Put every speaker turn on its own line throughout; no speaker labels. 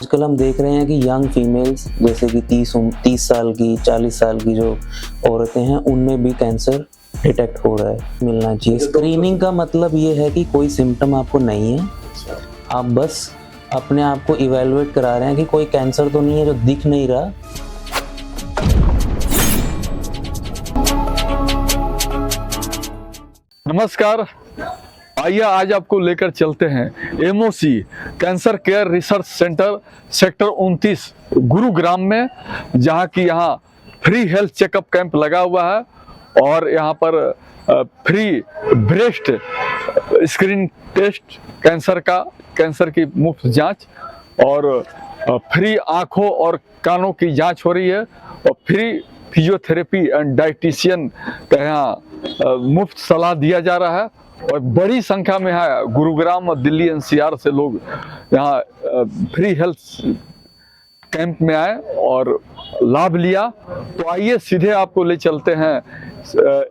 आजकल हम देख रहे हैं कि यंग फीमेल्स जैसे कि 30 साल की 40 साल की जो औरतें हैं उनमें भी कैंसर डिटेक्ट हो रहा है, मिलना चाहिए। स्क्रीनिंग का मतलब ये है कि कोई सिम्टम आपको नहीं है, आप बस अपने आप को इवैल्यूएट करा रहे हैं कि कोई कैंसर तो नहीं है जो दिख नहीं रहा।
नमस्कार, आइए आज आपको लेकर चलते हैं MOC cancer care research centre sector 29 Gurugram में, जहां की यहाँ फ्री हेल्थ चेकअप कैंप लगा हुआ है और यहाँ पर free breast screen test, cancer की मुफ्त जांच और फ्री आंखों और कानों की जांच हो रही है और फ्री फिजियोथेरेपी एंड डाइटिशियन का यहाँ मुफ्त सलाह दिया जा रहा है। और बड़ी संख्या में है गुरुग्राम और दिल्ली एनसीआर से लोग यहाँ फ्री हेल्थ कैंप में आए और लाभ लिया। तो आइए सीधे आपको ले चलते हैं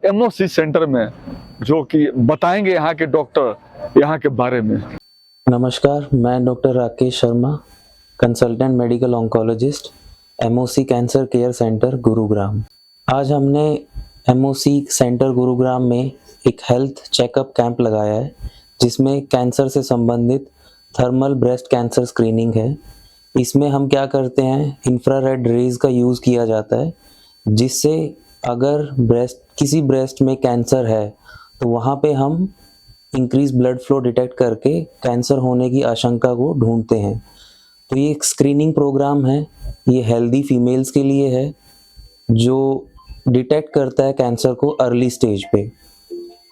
एमओसी सेंटर में, जो कि बताएंगे यहाँ के डॉक्टर यहाँ के बारे में।
नमस्कार, मैं doctor Rakesh Sharma, consultant medical oncologist, MOC cancer care centre Gurugram. आज हमने एमओसी सेंटर गुरुग्राम में एक हेल्थ चेकअप कैंप लगाया है, जिसमें कैंसर से संबंधित थर्मल ब्रेस्ट कैंसर स्क्रीनिंग है। इसमें हम क्या करते हैं, इंफ्रारेड रेज का यूज़ किया जाता है, जिससे अगर किसी ब्रेस्ट में कैंसर है तो वहाँ पे हम इंक्रीज ब्लड फ्लो डिटेक्ट करके कैंसर होने की आशंका को ढूंढते हैं। तो ये एक स्क्रीनिंग प्रोग्राम है, ये हेल्दी फीमेल्स के लिए है जो डिटेक्ट करता है कैंसर को अर्ली स्टेज पे,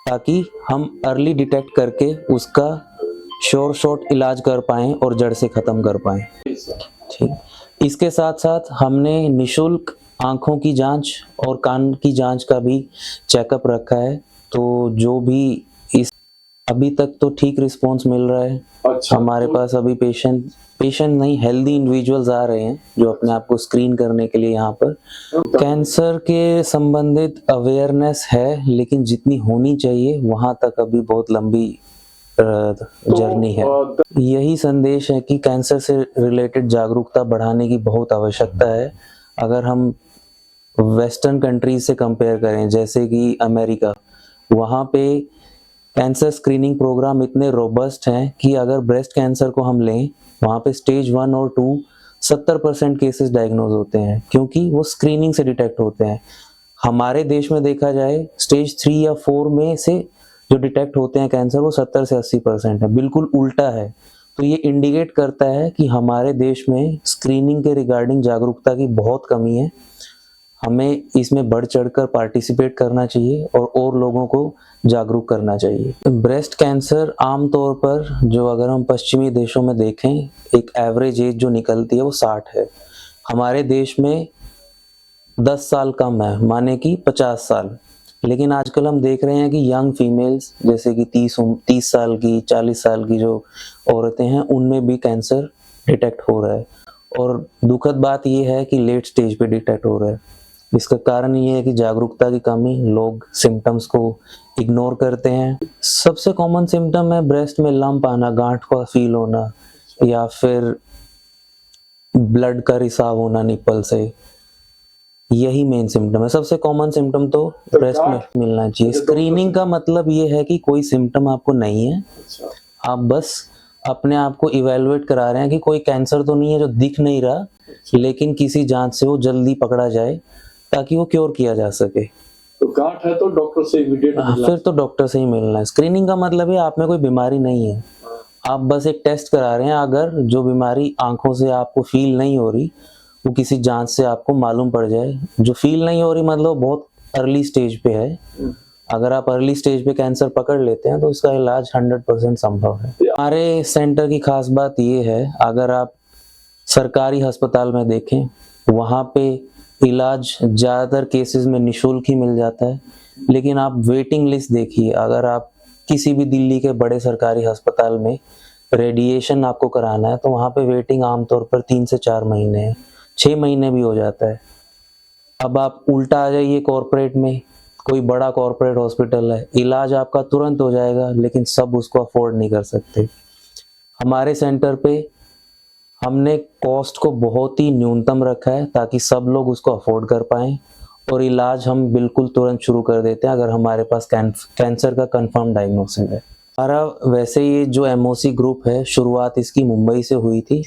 ताकि हम अर्ली डिटेक्ट करके उसका शॉर्ट इलाज कर पाएँ और जड़ से ख़त्म कर पाएँ। ठीक, इसके साथ साथ हमने निशुल्क आँखों की जांच और कान की जांच का भी चेकअप रखा है। तो जो भी अभी तक तो ठीक रिस्पॉन्स मिल रहा है। हमारे पास अभी पेशेंट नहीं, हेल्दी इंडिविजुअल्स आ रहे हैं जो अपने आप को स्क्रीन करने के लिए यहाँ पर। कैंसर के संबंधित अवेयरनेस है, लेकिन जितनी होनी चाहिए वहाँ तक अभी बहुत लंबी जर्नी है। यही संदेश है कि कैंसर से रिलेटेड जागरूकता बढ़ाने की बहुत आवश्यकता है। अगर हम वेस्टर्न कंट्रीज से कंपेयर करें, जैसे कि अमेरिका, वहाँ पे कैंसर स्क्रीनिंग प्रोग्राम इतने रोबस्ट हैं कि अगर ब्रेस्ट कैंसर को हम लें, वहाँ पे स्टेज 1 और 2 70% केसेस डायग्नोज होते हैं, क्योंकि वो स्क्रीनिंग से डिटेक्ट होते हैं। हमारे देश में देखा जाए स्टेज 3 या 4 में से जो डिटेक्ट होते हैं कैंसर, वो 70 से 80% है, बिल्कुल उल्टा है। तो ये इंडिकेट करता है कि हमारे देश में स्क्रीनिंग के रिगार्डिंग जागरूकता की बहुत कमी है। हमें इसमें बढ़ चढ़कर पार्टिसिपेट करना चाहिए और लोगों को जागरूक करना चाहिए। ब्रेस्ट कैंसर आमतौर पर, जो अगर हम पश्चिमी देशों में देखें, एक एवरेज एज जो निकलती है वो 60 है। हमारे देश में 10 साल कम है, माने कि 50 साल। लेकिन आजकल हम देख रहे हैं कि यंग फीमेल्स जैसे कि 30 साल की 40 साल की जो औरतें हैं उनमें भी कैंसर डिटेक्ट हो रहा है। और दुखद बात यह है कि लेट स्टेज पे डिटेक्ट हो रहा है। इसका कारण ये है कि जागरूकता की कमी, लोग सिम्टम्स को इग्नोर करते हैं। सबसे कॉमन सिम्टम है ब्रेस्ट में लंप आना, गांठ का फील होना, या फिर ब्लड का रिसाव होना निप्पल से। यही मेन सिम्टम है। सबसे कॉमन सिम्टम तो ब्रेस्ट में मिलना चाहिए। स्क्रीनिंग का मतलब ये है कि कोई सिम्टम आपको नहीं है, आप बस अपने आप को इवैल्यूएट करा रहे हैं कि कोई कैंसर तो नहीं है जो दिख नहीं रहा, लेकिन किसी जांच से वो जल्दी पकड़ा जाए ताकि वो क्योर किया जा सके।
तो गांठ है तो डॉक्टर से इमीडिएट
फिर तो डॉक्टर से ही मिलना है। स्क्रीनिंग का मतलब है आप में कोई बीमारी नहीं है, आप बस एक टेस्ट करा रहे हैं। अगर जो बीमारी आंखों से आपको फील नहीं हो रही, वो किसी जांच से आपको मालूम पड़ जाए। जो फील नहीं हो रही मतलब बहुत अर्ली स्टेज पे है। अगर आप अर्ली स्टेज पे कैंसर पकड़ लेते हैं तो इसका इलाज 100% संभव है। हमारे सेंटर की खास बात ये है, अगर आप सरकारी अस्पताल में देखें, वहाँ पे इलाज ज़्यादातर केसेस में निशुल्क ही मिल जाता है। लेकिन आप वेटिंग लिस्ट देखिए, अगर आप किसी भी दिल्ली के बड़े सरकारी अस्पताल में रेडिएशन आपको कराना है तो वहाँ पे वेटिंग आमतौर पर 3 से 4 महीने है, 6 महीने भी हो जाता है। अब आप उल्टा आ जाइए कॉर्पोरेट में, कोई बड़ा कॉर्पोरेट हॉस्पिटल है, इलाज आपका तुरंत हो जाएगा, लेकिन सब उसको अफोर्ड नहीं कर सकते। हमारे सेंटर पे हमने कॉस्ट को बहुत ही न्यूनतम रखा है ताकि सब लोग उसको अफोर्ड कर पाएँ और इलाज हम बिल्कुल तुरंत शुरू कर देते हैं अगर हमारे पास कैंसर का कंफर्म डायग्नोसिस है। हमारा वैसे ये जो एमओसी ग्रुप है, शुरुआत इसकी मुंबई से हुई थी।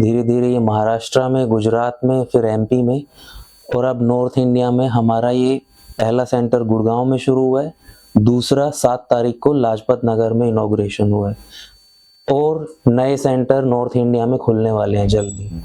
धीरे-धीरे ये महाराष्ट्र में, गुजरात में, फिर एमपी में और अब नॉर्थ इंडिया में हमारा ये पहला सेंटर गुड़गांव में शुरू हुआ है। दूसरा 7 तारीख को लाजपत नगर में इनॉग्रेशन हुआ है और नए सेंटर नॉर्थ इंडिया में खुलने वाले हैं जल्दी।